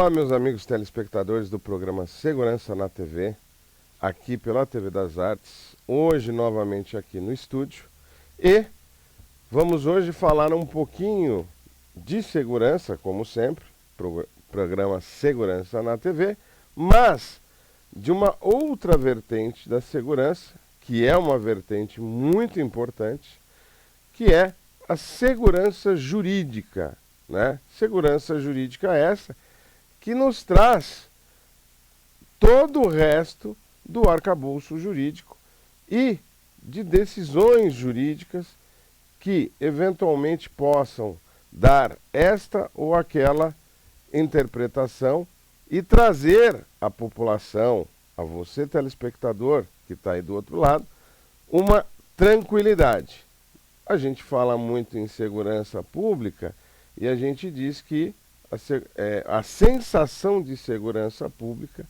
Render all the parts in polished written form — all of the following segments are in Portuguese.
Olá, meus amigos telespectadores do programa Segurança na TV, aqui pela TV das Artes, hoje novamente aqui no estúdio, e vamos hoje falar um pouquinho de segurança, como sempre, programa Segurança na TV, mas de uma outra vertente da segurança, que é uma vertente muito importante, que é a segurança jurídica, né? Segurança jurídica essa que nos traz todo o resto do arcabouço jurídico e de decisões jurídicas que eventualmente possam dar esta ou aquela interpretação e trazer à população, a você telespectador que está aí do outro lado, uma tranquilidade. A gente fala muito em segurança pública e a gente diz que a sensação de segurança pública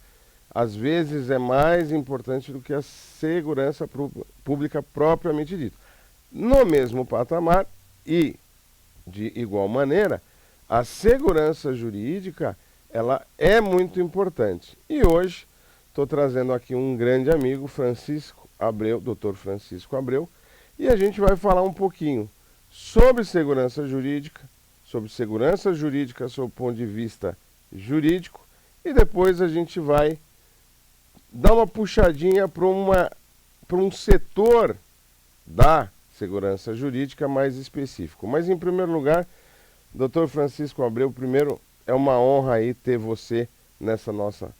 às vezes é mais importante do que a segurança pública propriamente dita. No mesmo patamar e de igual maneira, a segurança jurídica ela é muito importante. E hoje estou trazendo aqui um grande amigo, Francisco Abreu, Dr. Francisco Abreu, e a gente vai falar um pouquinho sobre segurança jurídica sob o ponto de vista jurídico, e depois a gente vai dar uma puxadinha para um setor da segurança jurídica mais específico. Mas, em primeiro lugar, Dr. Francisco Abreu, primeiro, é uma honra aí ter você nessa nossa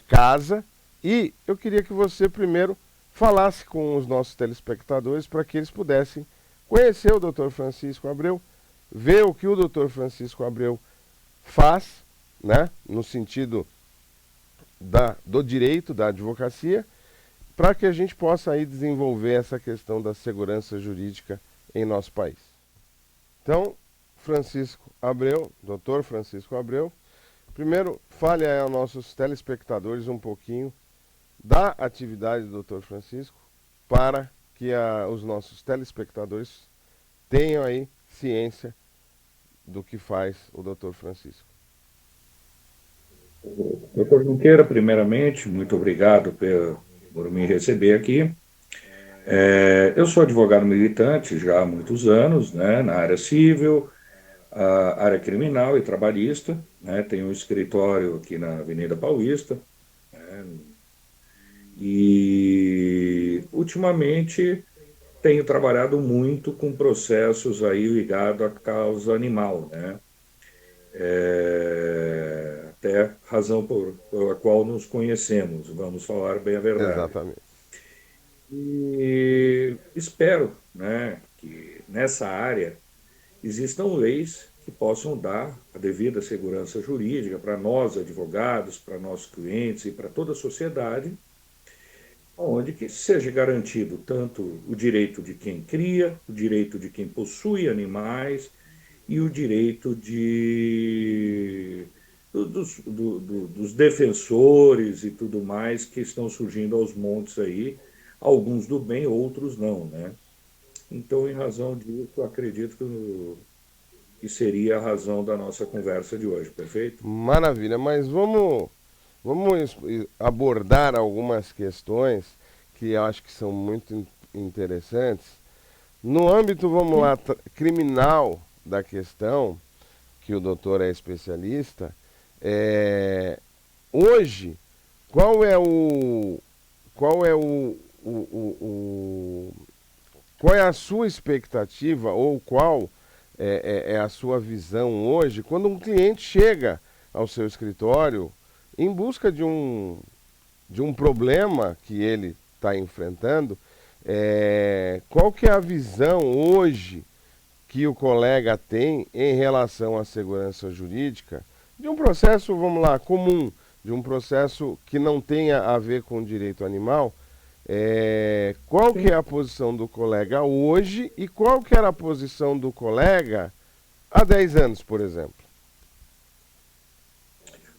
casa, e eu queria que você primeiro falasse com os nossos telespectadores para que eles pudessem conhecer o Dr. Francisco Abreu, ver o que o Dr. Francisco Abreu faz, né, no sentido do direito, da advocacia, para que a gente possa aí desenvolver essa questão da segurança jurídica em nosso país. Então, Francisco Abreu, Dr. Francisco Abreu, primeiro fale aí aos nossos telespectadores um pouquinho da atividade do Dr. Francisco, para que os nossos telespectadores tenham aí ciência do que faz o Dr. Francisco. Doutor Junqueira, primeiramente, muito obrigado por me receber aqui. Eu sou advogado militante já há muitos anos, né, na área civil, área criminal e trabalhista, né, tenho um escritório aqui na Avenida Paulista, né, e ultimamente tenho trabalhado muito com processos aí ligados à causa animal, né? Até razão pela qual nos conhecemos, vamos falar bem a verdade. Exatamente. E espero, né, que nessa área existam leis que possam dar a devida segurança jurídica para nós, advogados, para nossos clientes e para toda a sociedade, onde que seja garantido tanto o direito de quem cria, o direito de quem possui animais e o direito dos defensores e tudo mais que estão surgindo aos montes aí, alguns do bem, outros não, né? Então, em razão disso, eu acredito que seria a razão da nossa conversa de hoje, perfeito? Maravilha, mas vamos abordar algumas questões que eu acho que são muito interessantes. No âmbito, vamos lá, criminal da questão, que o doutor é especialista, hoje, qual é o, qual é o- qual é a sua expectativa ou qual é a sua visão hoje quando um cliente chega ao seu escritório em busca de um problema que ele está enfrentando? Qual que é a visão hoje que o colega tem em relação à segurança jurídica de um processo, vamos lá, comum, de um processo que não tenha a ver com direito animal? Qual que é Sim. a posição do colega hoje e qual que era a posição do colega há 10 anos, por exemplo?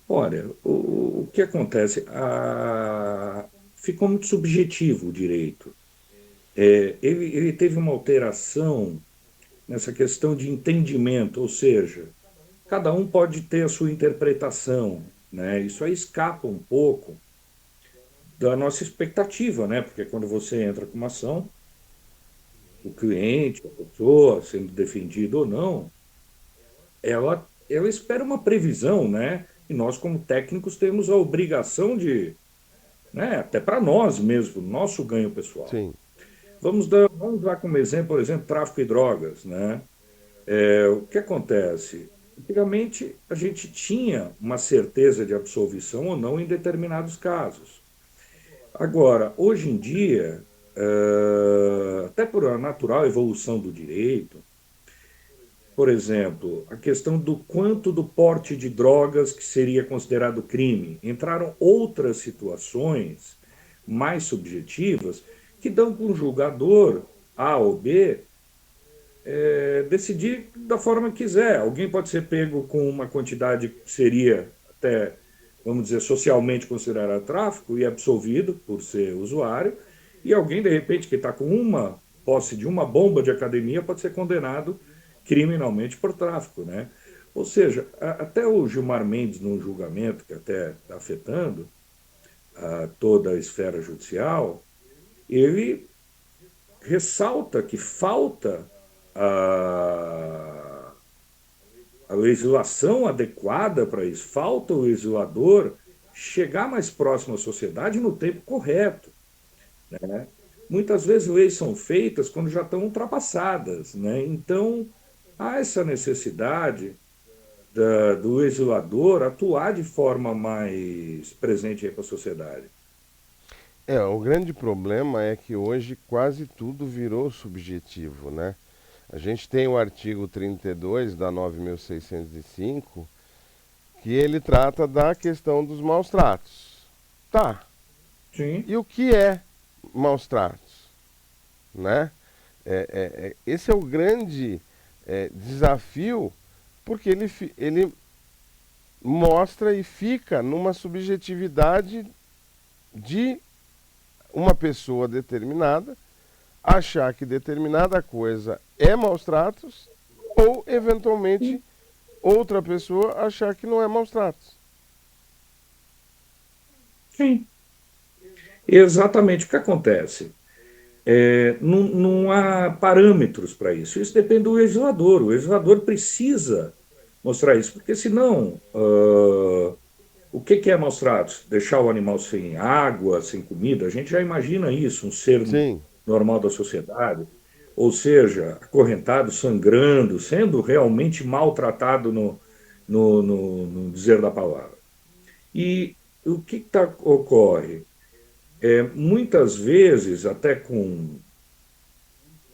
Olha, o que acontece? Ficou muito subjetivo o direito. Ele teve uma alteração nessa questão de entendimento, ou seja, cada um pode ter a sua interpretação, né? Isso aí escapa um pouco da nossa expectativa, né? Porque quando você entra com uma ação, o cliente, a pessoa sendo defendido ou não, ela espera uma previsão, né? E nós, como técnicos, temos a obrigação de, né? Até para nós mesmo, nosso ganho pessoal. Sim. Vamos dar como exemplo, por exemplo, tráfico de drogas, né? O que acontece? Antigamente, a gente tinha uma certeza de absolvição ou não em determinados casos. Agora, hoje em dia, até por a natural evolução do direito, por exemplo, a questão do quanto do porte de drogas que seria considerado crime, entraram outras situações mais subjetivas que dão para um julgador A ou B decidir da forma que quiser. Alguém pode ser pego com uma quantidade que seria até, vamos dizer, socialmente considerada tráfico e absolvido por ser usuário, e alguém, de repente, que está com uma posse de uma bomba de academia pode ser condenado criminalmente por tráfico, né? Ou seja, até o Gilmar Mendes, num julgamento que até está afetando toda a esfera judicial, ele ressalta que falta a, a legislação adequada para isso, falta o legislador chegar mais próximo à sociedade no tempo correto, né? Muitas vezes leis são feitas quando já estão ultrapassadas, né? Então, há essa necessidade do legislador atuar de forma mais presente para a sociedade. O grande problema é que hoje quase tudo virou subjetivo, né? A gente tem o artigo 32 da 9.605, que ele trata da questão dos maus tratos. Tá. Sim, E o que é maus tratos? Né? Esse é o grande desafio, porque ele mostra e fica numa subjetividade de uma pessoa determinada achar que determinada coisa é maus tratos ou, eventualmente, outra pessoa achar que não é maus tratos. sim. Exatamente o que acontece. Não há parâmetros para isso. Isso depende do legislador. O legislador precisa mostrar isso, porque senão, o que é maus tratos? Deixar o animal sem água, sem comida? A gente já imagina isso, um ser Sim, normal da sociedade, ou seja, acorrentado, sangrando, sendo realmente maltratado no dizer da palavra. E o que ocorre? Muitas vezes, até com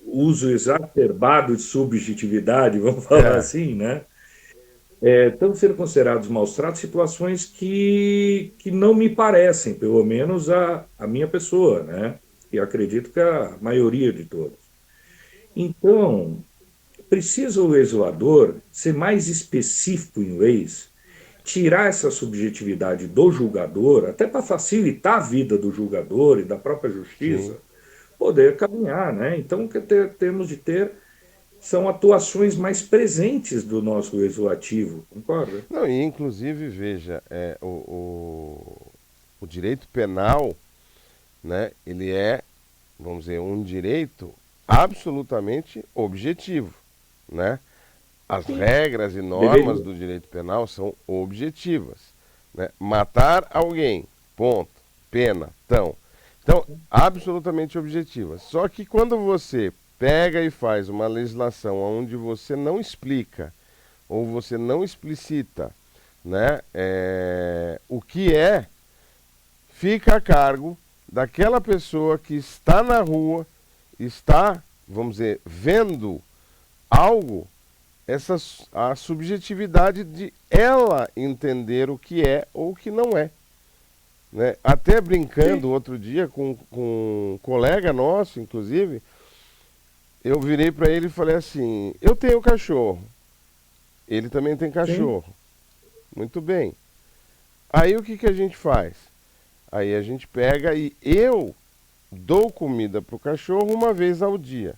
uso exacerbado de subjetividade, vamos falar é. assim, né? Estão sendo considerados maus tratos situações que não me parecem, pelo menos a minha pessoa, né? E acredito que a maioria de todos. Então, precisa o legislador ser mais específico em leis, tirar essa subjetividade do julgador, até para facilitar a vida do julgador e da própria Sim. justiça, poder caminhar, né? Então, o que temos de ter são atuações mais presentes do nosso legislativo, concorda? Não, e inclusive, veja, o direito penal, né, ele é, vamos dizer, um direito absolutamente objetivo, né? As Sim. regras e normas Deveria. do direito penal são objetivas, né? Matar alguém, ponto, pena, tão. Então, absolutamente objetivas. Só que quando você pega e faz uma legislação onde você não explica ou você não explicita, né, o que é, fica a cargo daquela pessoa que está na rua, está, vamos dizer, vendo algo, a subjetividade de ela entender o que é ou o que não é. Né? Até Sim, brincando outro dia com um colega nosso, inclusive, eu virei para ele e falei assim: eu tenho cachorro, ele também tem sim, cachorro. Muito bem. Aí o que, que a gente faz? Aí a gente pega e eu dou comida para o cachorro uma vez ao dia.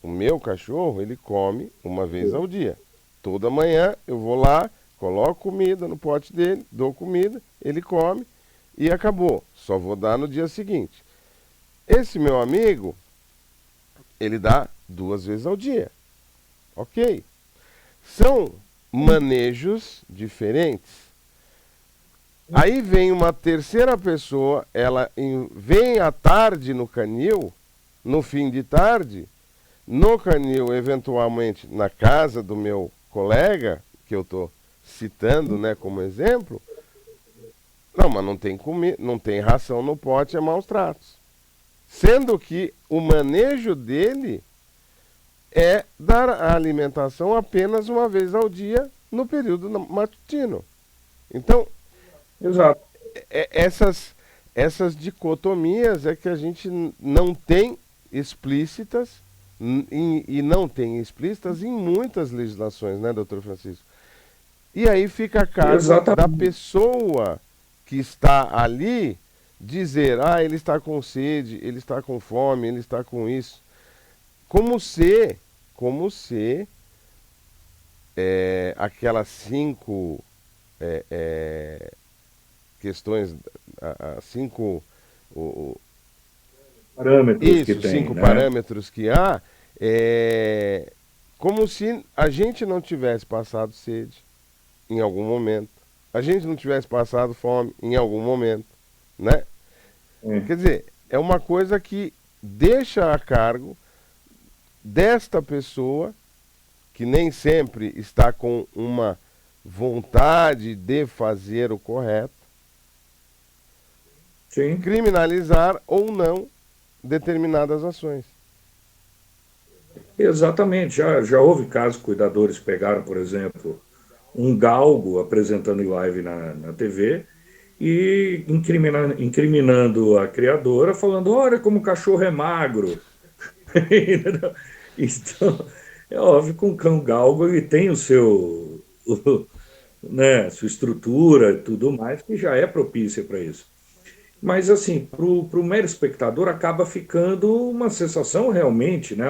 O meu cachorro, ele come uma vez ao dia. Toda manhã eu vou lá, coloco comida no pote dele, dou comida, ele come e acabou. Só vou dar no dia seguinte. Esse meu amigo, ele dá 2 vezes ao dia. Ok? São manejos diferentes. Aí vem uma terceira pessoa, ela vem à tarde no canil, no fim de tarde, no canil, eventualmente na casa do meu colega, que eu estou citando, né, como exemplo. Não, mas não tem comida, não tem ração no pote, é maus tratos. Sendo que o manejo dele é dar a alimentação apenas uma vez ao dia no período matutino. Então, Exato. essas dicotomias é que a gente não tem explícitas e não tem explícitas em muitas legislações, né, doutor Francisco? E aí fica a cargo da Exatamente. pessoa que está ali dizer, ele está com sede, ele está com fome, ele está com isso. Como se aquelas 5 questões, as 5 Parâmetros que isso, tem, 5 né? parâmetros que há, como se a gente não tivesse passado sede em algum momento, a gente não tivesse passado fome em algum momento, né? É. Quer dizer, é uma coisa que deixa a cargo desta pessoa, que nem sempre está com uma vontade de fazer o correto, Sim, criminalizar ou não determinadas ações. exatamente. Já houve casos que cuidadores pegaram, por exemplo, um galgo apresentando em live na TV e incriminando a criadora, falando: olha como o cachorro é magro. Entendeu? Então, é óbvio que um cão galgo ele tem né, sua estrutura e tudo mais, que já é propícia para isso. Mas, assim, para o mero espectador acaba ficando uma sensação realmente, né?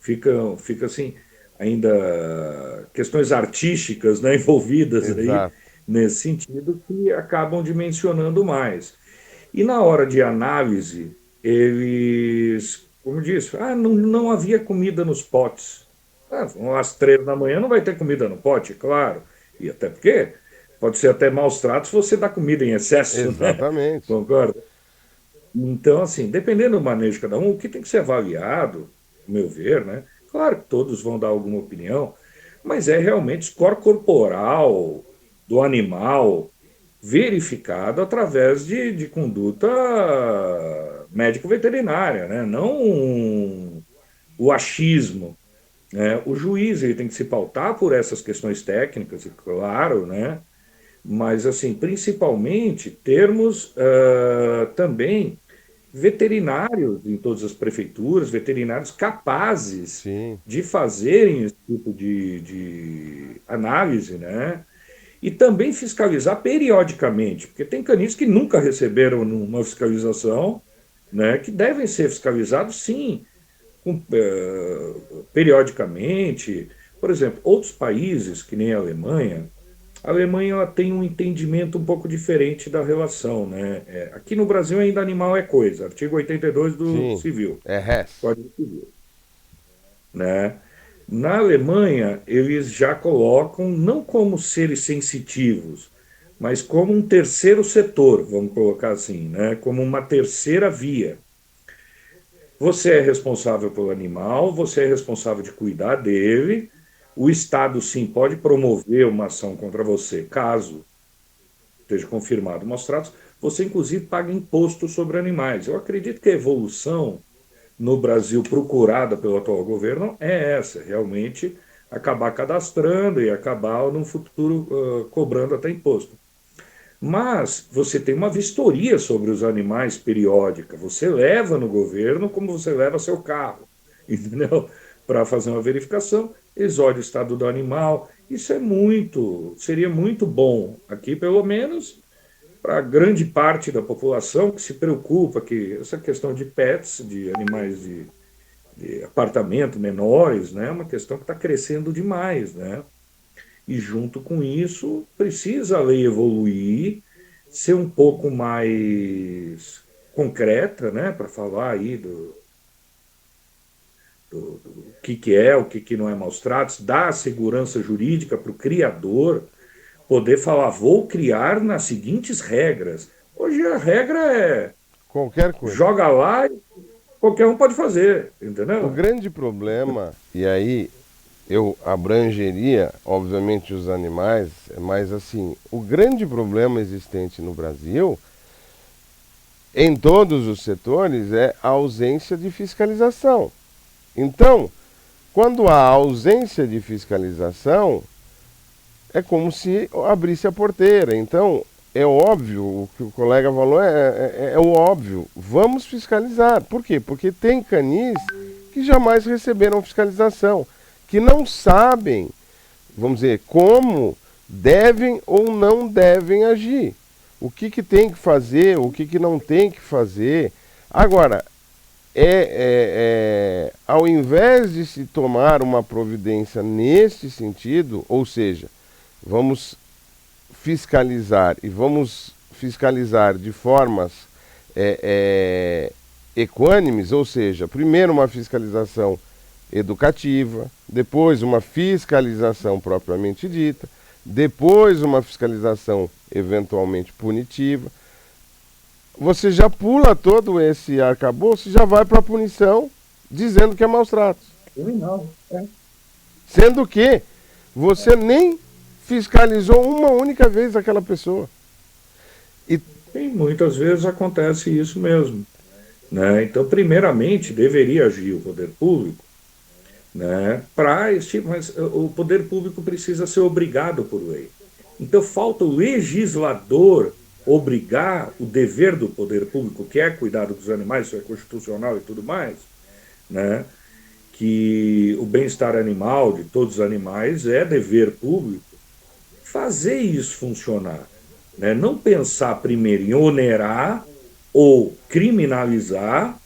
Fica assim, ainda questões artísticas, né, envolvidas aí Exato. nesse sentido que acabam dimensionando mais. E na hora de análise, eles, como disse, não havia comida nos potes. Às 3 da manhã não vai ter comida no pote, claro. E até porque pode ser até maus tratos se você dá comida em excesso, né? Exatamente. Concorda? Então, assim, dependendo do manejo de cada um, o que tem que ser avaliado, ao meu ver, né? Claro que todos vão dar alguma opinião, mas é realmente score corporal do animal verificado através de conduta médico-veterinária, né? Não o achismo, né? O juiz ele tem que se pautar por essas questões técnicas, e claro, né? Mas, assim, principalmente termos também veterinários em todas as prefeituras, veterinários capazes Sim. de fazerem esse tipo de análise, né? E também fiscalizar periodicamente, porque tem canis que nunca receberam uma fiscalização, né? Que devem ser fiscalizados, sim, periodicamente. Por exemplo, outros países, que nem a Alemanha ela tem um entendimento um pouco diferente da relação, né? Aqui no Brasil ainda animal é coisa, artigo 82 do Sim. Civil, É res. Código Civil, né? Na Alemanha, eles já colocam não como seres sensitivos, mas como um terceiro setor, vamos colocar assim, né? Como uma terceira via. Você é responsável pelo animal, você é responsável de cuidar dele. O Estado, sim, pode promover uma ação contra você, caso esteja confirmado maus tratos. Você, inclusive, paga imposto sobre animais. Eu acredito que a evolução no Brasil procurada pelo atual governo é essa, realmente acabar cadastrando e acabar, no futuro, cobrando até imposto. Mas você tem uma vistoria sobre os animais periódica. Você leva no governo como você leva seu carro, entendeu? Para fazer uma verificação, exode o estado do animal. Isso seria muito bom aqui, pelo menos para grande parte da população que se preocupa que essa questão de pets, de animais de apartamento menores, né, é uma questão que está crescendo demais, né? E junto com isso, precisa a lei evoluir, ser um pouco mais concreta, né, para falar aí do que é, o que não é maus tratos, dar segurança jurídica para o criador, poder falar, vou criar nas seguintes regras. Hoje a regra é Qualquer coisa. joga lá e qualquer um pode fazer, O entendeu? grande problema, e aí eu abrangeria, obviamente, os animais, mas assim, o grande problema existente no Brasil, em todos os setores, é a ausência de fiscalização. Então, quando há ausência de fiscalização, é como se abrisse a porteira. Então, é óbvio, o que o colega falou é o óbvio. Vamos fiscalizar. Por quê? Porque tem canis que jamais receberam fiscalização, que não sabem, vamos dizer, como devem ou não devem agir. O que tem que fazer, o que não tem que fazer. Agora, ao invés de se tomar uma providência neste sentido, ou seja, vamos fiscalizar e vamos fiscalizar de formas equânimes, ou seja, primeiro uma fiscalização educativa, depois uma fiscalização propriamente dita, depois uma fiscalização eventualmente punitiva. Você já pula todo esse arcabouço e já vai para a punição dizendo que é maus tratos. Criminal. Sendo que você nem fiscalizou uma única vez aquela pessoa. E muitas vezes acontece isso mesmo. Né? Então, primeiramente, deveria agir o poder público, né, mas o poder público precisa ser obrigado por lei. Então, falta o legislador obrigar o dever do poder público, que é cuidar dos animais, isso é constitucional e tudo mais, né, que o bem-estar animal de todos os animais é dever público, fazer isso funcionar. Né? Não pensar primeiro em onerar ou criminalizar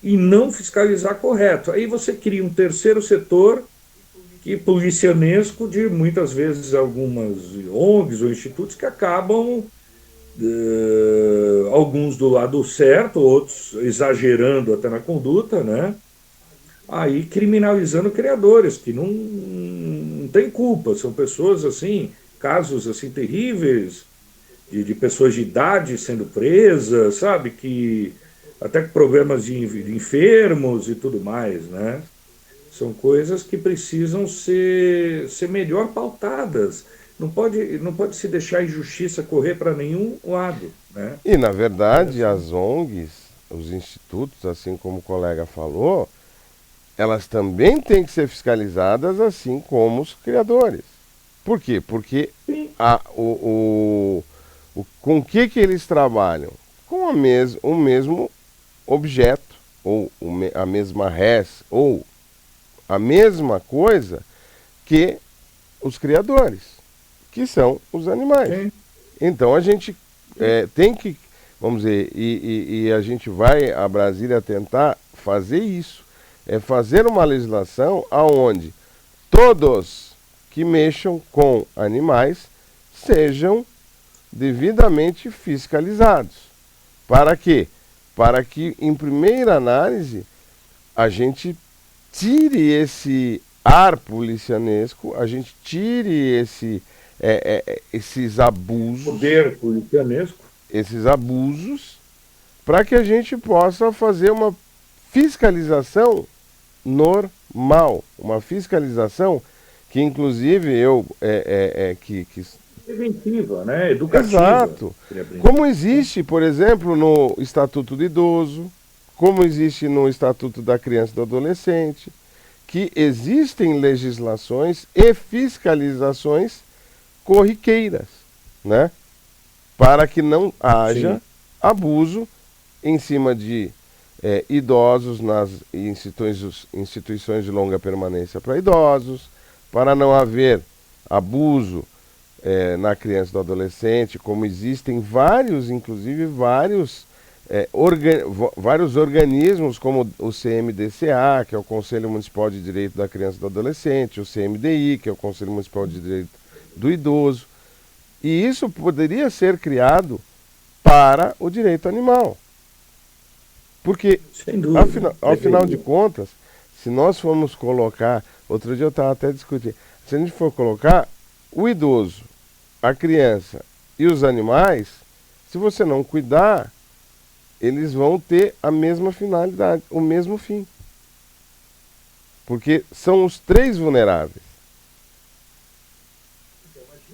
e não fiscalizar correto. Aí você cria um terceiro setor que policianesco de muitas vezes algumas ONGs ou institutos que acabam alguns do lado certo, outros exagerando até na conduta, né? Aí criminalizando criadores que não têm culpa, são pessoas assim, casos assim terríveis de pessoas de idade sendo presas, sabe, que até com problemas de enfermos e tudo mais, né? São coisas que precisam ser melhor pautadas. Não pode se deixar a injustiça correr para nenhum lado, né? E, na verdade, as ONGs, os institutos, assim como o colega falou, elas também têm que ser fiscalizadas assim como os criadores. Por quê? Porque com o que eles trabalham? Com o mesmo objeto, ou a mesma res, ou a mesma coisa que os criadores, que são os animais. Sim. Então a gente tem que, vamos dizer, e a gente vai a Brasília tentar fazer isso, é fazer uma legislação aonde todos que mexam com animais sejam devidamente fiscalizados. Para quê? Para que, em primeira análise, a gente tire esse ar policianesco, a gente tire esses abusos, Poder policianesco. esses abusos, para que a gente possa fazer uma fiscalização normal, uma fiscalização que, inclusive, que Preventiva, né? Educativa. Exato. Como existe, por exemplo, no Estatuto do Idoso, como existe no Estatuto da Criança e do Adolescente, que existem legislações e fiscalizações corriqueiras, né? Para que não haja Sim. abuso em cima de idosos nas instituições de longa permanência para idosos, para não haver abuso na criança e do adolescente, como existem vários, inclusive vários vários organismos, como o CMDCA, que é o Conselho Municipal de Direito da Criança e do Adolescente, o CMDI, que é o Conselho Municipal de Direito do Idoso. E isso poderia ser criado para o direito animal. Porque, Sem dúvida. ao final de contas, se nós formos colocar, outro dia eu estava até discutindo, se a gente for colocar o idoso, a criança e os animais, se você não cuidar, eles vão ter a mesma finalidade, o mesmo fim. Porque são os três vulneráveis.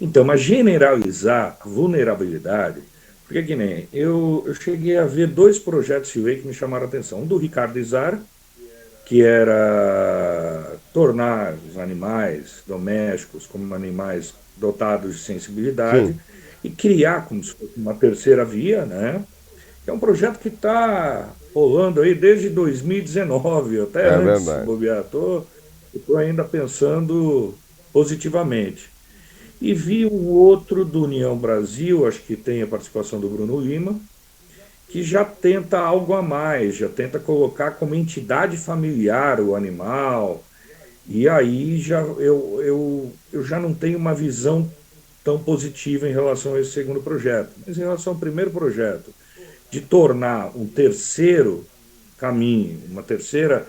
Então, mas generalizar a vulnerabilidade, porque que nem eu cheguei a ver dois projetos de lei que me chamaram a atenção. Um do Ricardo Izar, que era tornar os animais domésticos como animais dotados de sensibilidade Sim, e criar como se fosse uma terceira via, né? É um projeto que está rolando aí desde 2019, até é antes, se verdade. bobear. Estou ainda pensando positivamente. E vi um outro do União Brasil, acho que tem a participação do Bruno Lima, que já tenta algo a mais, já tenta colocar como entidade familiar o animal. E aí eu já não tenho uma visão tão positiva em relação a esse segundo projeto. Mas em relação ao primeiro projeto, de tornar um terceiro caminho, uma terceira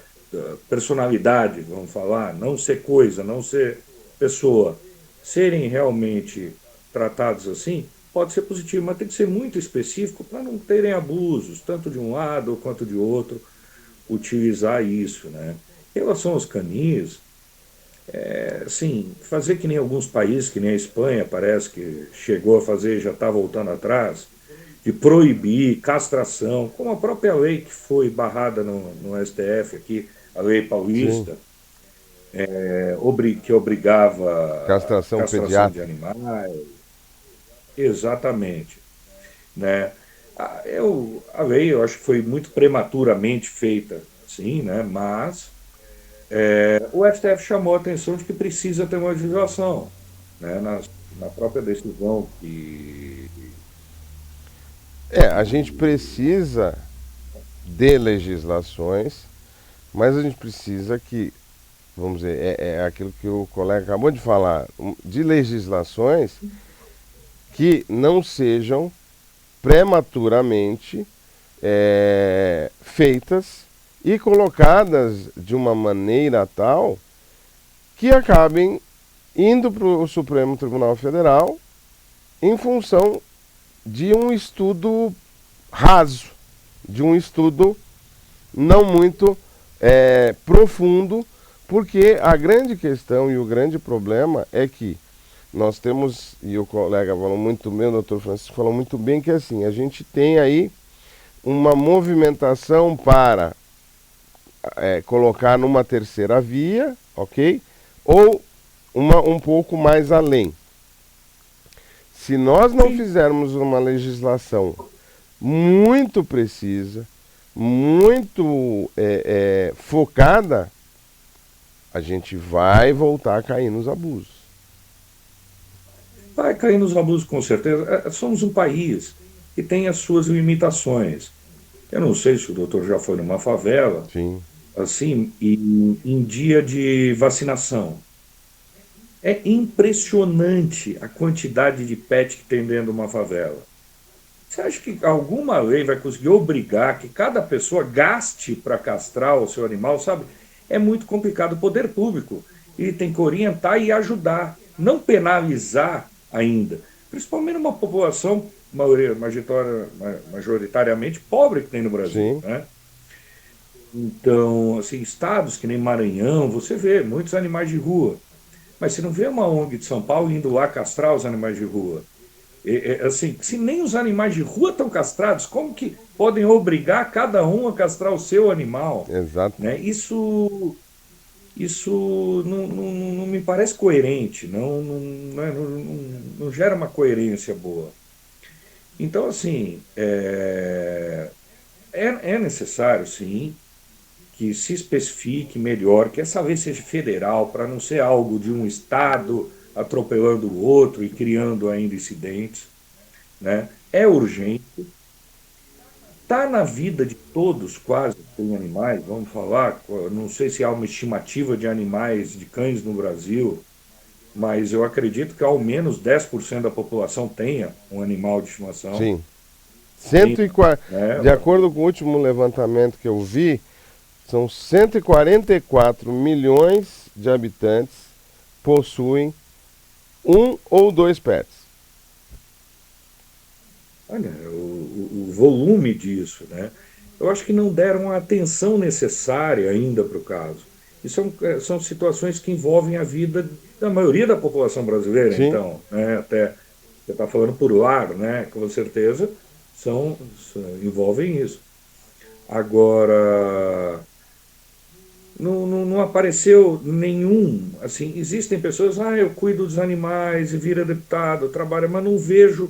personalidade, vamos falar, não ser coisa, não ser pessoa, serem realmente tratados assim, pode ser positivo, mas tem que ser muito específico para não terem abusos, tanto de um lado quanto de outro, utilizar isso, né? Em relação aos canis, assim, fazer que nem alguns países, que nem a Espanha, parece que chegou a fazer e já está voltando atrás, de proibir castração, como a própria lei que foi barrada no STF aqui, a lei Sim. paulista, que obrigava a Castração castração de pediátrica. animais, exatamente, né? A lei eu acho que foi muito prematuramente feita, sim, né? Mas o STF chamou a atenção de que precisa ter uma legislação, né? Na própria decisão que A gente precisa de legislações, mas a gente precisa que, vamos dizer, é aquilo que o colega acabou de falar, de legislações que não sejam prematuramente feitas e colocadas de uma maneira tal que acabem indo para o Supremo Tribunal Federal em função de um estudo raso, de um estudo não muito profundo, porque a grande questão e o grande problema é que nós temos, e o colega falou muito bem, o doutor Francisco falou muito bem, que assim, a gente tem aí uma movimentação para colocar numa terceira via, ok? Ou um pouco mais além. Se nós não sim. fizermos uma legislação muito precisa, muito focada, a gente vai voltar a cair nos abusos. Vai cair nos abusos com certeza. Somos um país que tem as suas limitações. Eu não sei se o doutor já foi numa favela, Sim, assim, em dia de vacinação. É impressionante a quantidade de pet que tem dentro de uma favela. Você acha que alguma lei vai conseguir obrigar que cada pessoa gaste para castrar o seu animal, sabe? É muito complicado. O poder público ele tem que orientar e ajudar, não penalizar ainda. Principalmente numa população majoritariamente pobre que tem no Brasil, sim, né? Então, assim, estados que nem Maranhão, você vê muitos animais de rua. Mas você não vê uma ONG de São Paulo indo lá castrar os animais de rua. Assim, se nem os animais de rua estão castrados, como que podem obrigar cada um a castrar o seu animal? exato. Né? Isso não me parece coerente, não gera uma coerência boa. Então, assim, é necessário, sim, que se especifique melhor, que essa lei seja federal, para não ser algo de um Estado atropelando o outro e criando ainda incidentes. Né? É urgente, está na vida de todos, quase, que tem animais, vamos falar, não sei se há uma estimativa de animais, de cães no Brasil, mas eu acredito que ao menos 10% da população tenha um animal de estimação. Sim. Tem, 104, né? de acordo com o último levantamento que eu vi, são 144 milhões de habitantes possuem um ou dois pets. Olha, o volume disso, né? Eu acho que não deram a atenção necessária ainda para o caso. E são situações que envolvem a vida da maioria da população brasileira, Sim, então, né? Até você está falando por lar, né? Com certeza envolvem isso. Agora, não apareceu nenhum, assim, existem pessoas, eu cuido dos animais e vira deputado, trabalha, mas não vejo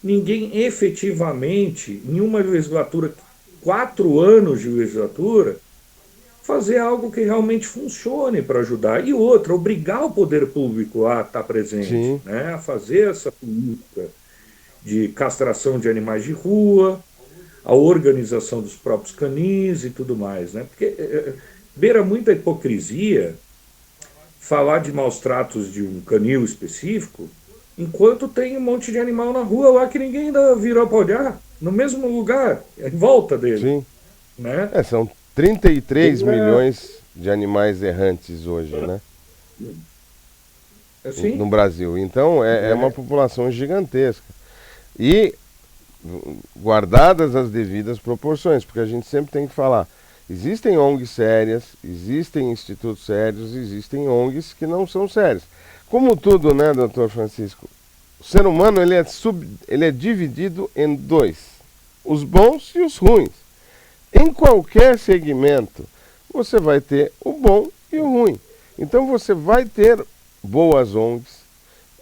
ninguém efetivamente, em uma legislatura, 4 anos de legislatura, fazer algo que realmente funcione para ajudar. E outra, obrigar o poder público a estar presente, sim. né? A fazer essa política de castração de animais de rua, a organização dos próprios canis e tudo mais, né? Porque beira muita hipocrisia falar de maus tratos de um canil específico, enquanto tem um monte de animal na rua lá que ninguém ainda virou para olhar, no mesmo lugar, em volta dele, Sim. né? São 33 Beira, milhões de animais errantes hoje, né? assim, No Brasil. Então é uma é, população gigantesca. E guardadas as devidas proporções, porque a gente sempre tem que falar, existem ONGs sérias, existem institutos sérios, existem ONGs que não são sérias. Como tudo, né, doutor Francisco? O ser humano ele é dividido em dois, os bons e os ruins. Em qualquer segmento, você vai ter o bom e o ruim. Então você vai ter boas ONGs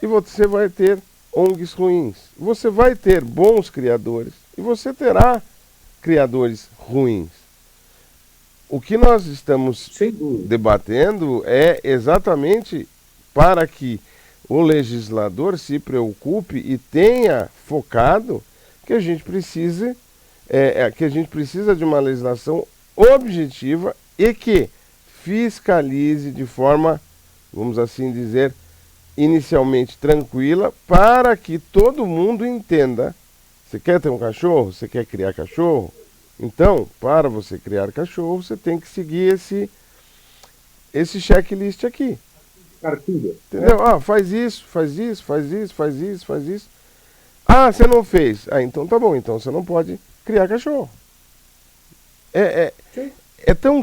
e você vai ter ONGs ruins. Você vai ter bons criadores e você terá criadores ruins. O que nós estamos sem dúvida. debatendo é exatamente para que o legislador se preocupe e tenha focado que a gente precise que a gente precisa de uma legislação objetiva e que fiscalize de forma, vamos assim dizer, inicialmente tranquila, para que todo mundo entenda. Você quer ter um cachorro? Você quer criar cachorro? Então, para você criar cachorro, você tem que seguir esse checklist aqui. Cartilha, né? Entendeu? Ah, faz isso, faz isso, faz isso, faz isso, faz isso. Ah, você não fez. Ah, então tá bom, então você não pode criar cachorro. É, é, Sim. é, tão,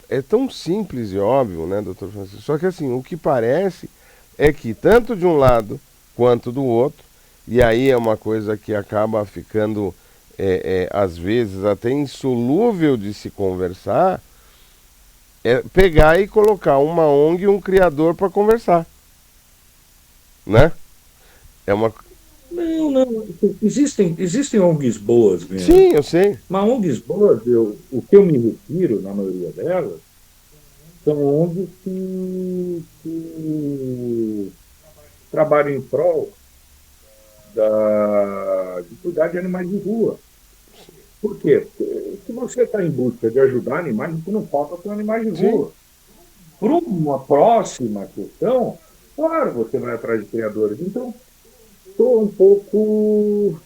é tão simples e óbvio, né, doutor Francisco? Só que assim, o que parece é que tanto de um lado quanto do outro, e aí é uma coisa que acaba ficando, às vezes, até insolúvel de se conversar, é pegar e colocar uma ONG e um criador para conversar, né? É uma... Não. Existem ONGs boas mesmo. Sim, eu sei. Mas ONGs boas, o que eu me refiro, na maioria delas, são ONGs que trabalham em prol de cuidar de animais de rua. Por quê? Porque se você está em busca de ajudar animais, você não falta com animais de Sim, rua. Para uma próxima questão, claro, você vai atrás de criadores. Então, estou um pouco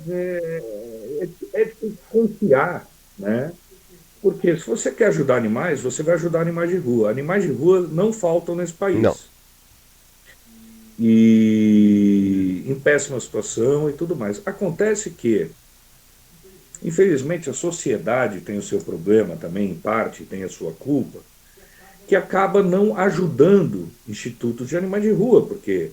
de desconfiar, né? Porque se você quer ajudar animais, você vai ajudar animais de rua. Animais de rua não faltam nesse não. país. E em péssima situação e tudo mais. Acontece que, infelizmente, a sociedade tem o seu problema também, em parte, tem a sua culpa, que acaba não ajudando institutos de animais de rua, porque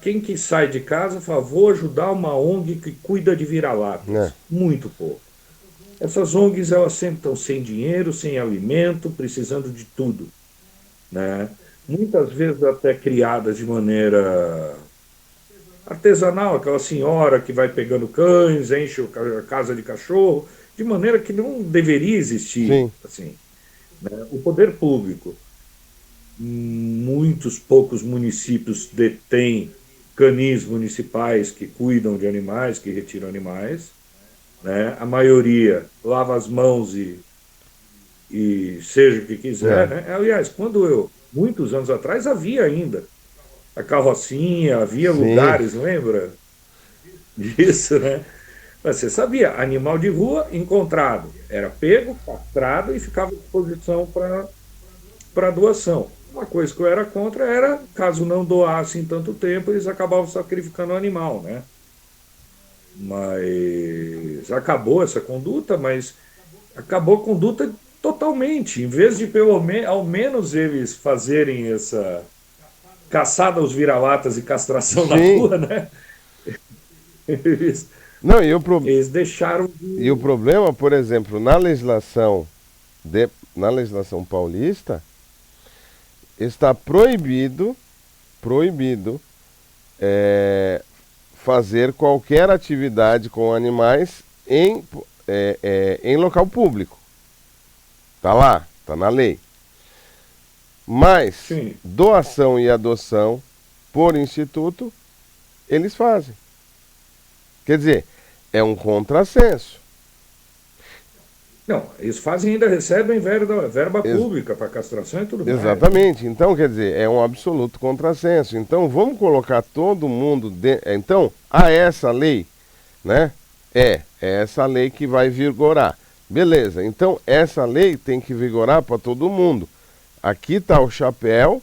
quem que sai de casa fala, vou ajudar uma ONG que cuida de Né? vira-latas? Muito pouco. Essas ONGs, elas sempre estão sem dinheiro, sem alimento, precisando de tudo, né? Muitas vezes até criadas de maneira artesanal, aquela senhora que vai pegando cães, enche a casa de cachorro, de maneira que não deveria existir, Sim, assim, né? O poder público, muitos poucos municípios detêm canis municipais que cuidam de animais, que retiram animais, né? A maioria lava as mãos e seja o que quiser, É, né? Aliás, muitos anos atrás, havia ainda a carrocinha, havia sim, lugares, lembra disso, né? Mas você sabia, animal de rua encontrado, era pego, castrado e ficava à disposição para doação. Uma coisa que eu era contra era, caso não doassem tanto tempo, eles acabavam sacrificando o animal, né? Mas acabou essa conduta, mas acabou a conduta totalmente. Em vez de ao menos eles fazerem essa caçada aos vira-latas e castração na sim. rua, né? Eles, Não, eles deixaram e o de. problema, por exemplo, na legislação paulista, está proibido é, fazer qualquer atividade com animais em local público. Tá lá, tá na lei. Mas Sim. doação e adoção por instituto, eles fazem. Quer dizer, é um contrassenso. Não, eles fazem ainda recebem verba Ex- pública para castração e tudo mais, né? Exatamente. Então, quer dizer, é um absoluto contrassenso. Então, vamos colocar todo mundo Então, há essa lei, né? É essa lei que vai vigorar. Beleza. Então, essa lei tem que vigorar para todo mundo. Aqui está o chapéu,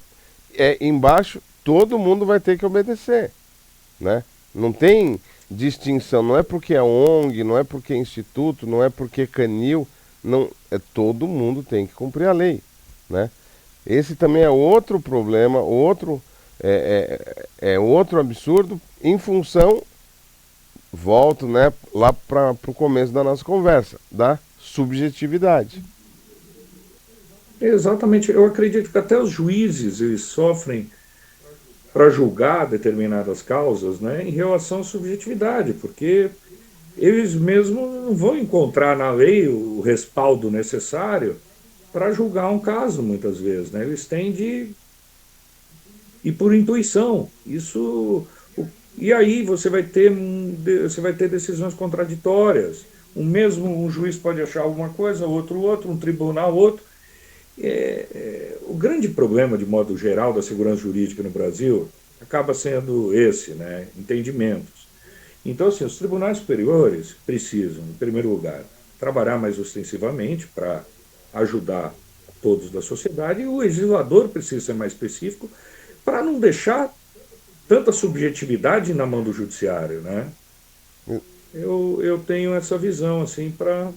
embaixo todo mundo vai ter que obedecer, né? Não tem distinção, não é porque é ONG, não é porque é instituto, não é porque é canil, não, todo mundo tem que cumprir a lei, né? Esse também é outro problema, outro absurdo em função, volto, né, lá para o começo da nossa conversa, da subjetividade. Exatamente. Eu acredito que até os juízes eles sofrem para julgar determinadas causas, né, em relação à subjetividade, porque eles mesmos não vão encontrar na lei o respaldo necessário para julgar um caso, muitas vezes, né? Eles têm de ir por intuição. E aí você vai ter decisões contraditórias. Um juiz pode achar alguma coisa, outro, um tribunal outro. O grande problema, de modo geral, da segurança jurídica no Brasil acaba sendo esse, né? Entendimentos. Então, assim, os tribunais superiores precisam, em primeiro lugar, trabalhar mais ostensivamente para ajudar todos da sociedade, e o legislador precisa ser mais específico para não deixar tanta subjetividade na mão do judiciário, né? Eu tenho essa visão, assim, para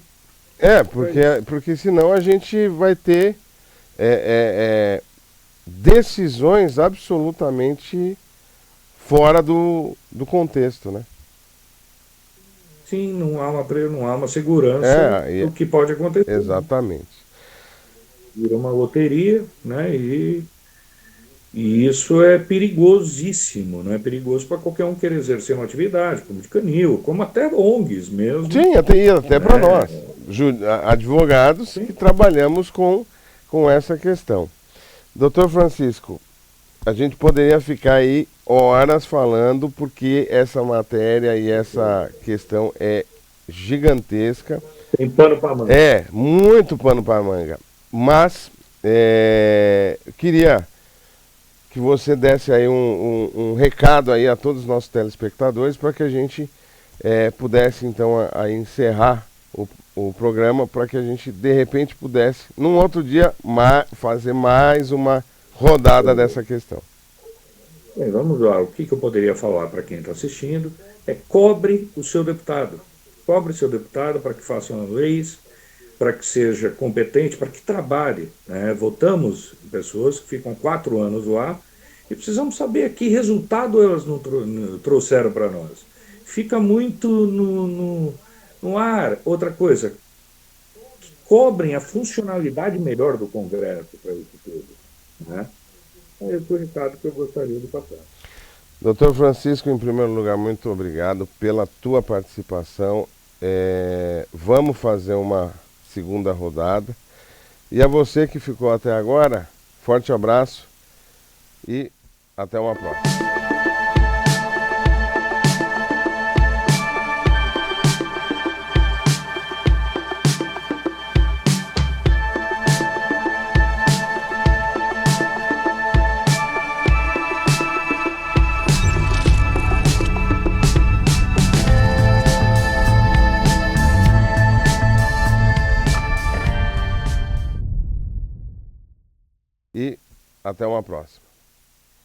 isso. Porque senão a gente vai ter decisões absolutamente fora do contexto, né? Sim, não há uma segurança É, do que pode acontecer, né? exatamente. Vira uma loteria, né? E isso é perigosíssimo, né? É perigoso para qualquer um querer exercer uma atividade, como de canil, como até ONGs mesmo, Sim, até para né? nós, advogados que Sim. trabalhamos com essa questão. Doutor Francisco, a gente poderia ficar aí horas falando, porque essa matéria e essa questão é gigantesca. Tem pano para manga. É, muito pano para manga. Mas eu queria que você desse aí um recado aí a todos os nossos telespectadores para que a gente pudesse então a encerrar o programa, para que a gente de repente pudesse, num outro dia, fazer mais uma rodada dessa questão. Bem, vamos lá. O que eu poderia falar para quem está assistindo é: cobre o seu deputado. Cobre o seu deputado para que faça leis, para que seja competente, para que trabalhe, né? Votamos em pessoas que ficam 4 anos lá e precisamos saber que resultado elas não trouxeram para nós. Fica muito no ar. Outra coisa, cobrem a funcionalidade melhor do Congresso para isso tudo, né? Esse é o recado que eu gostaria de passar. Doutor Francisco, em primeiro lugar, muito obrigado pela tua participação. Vamos fazer uma segunda rodada. E a você que ficou até agora, forte abraço e até uma próxima. e até uma próxima.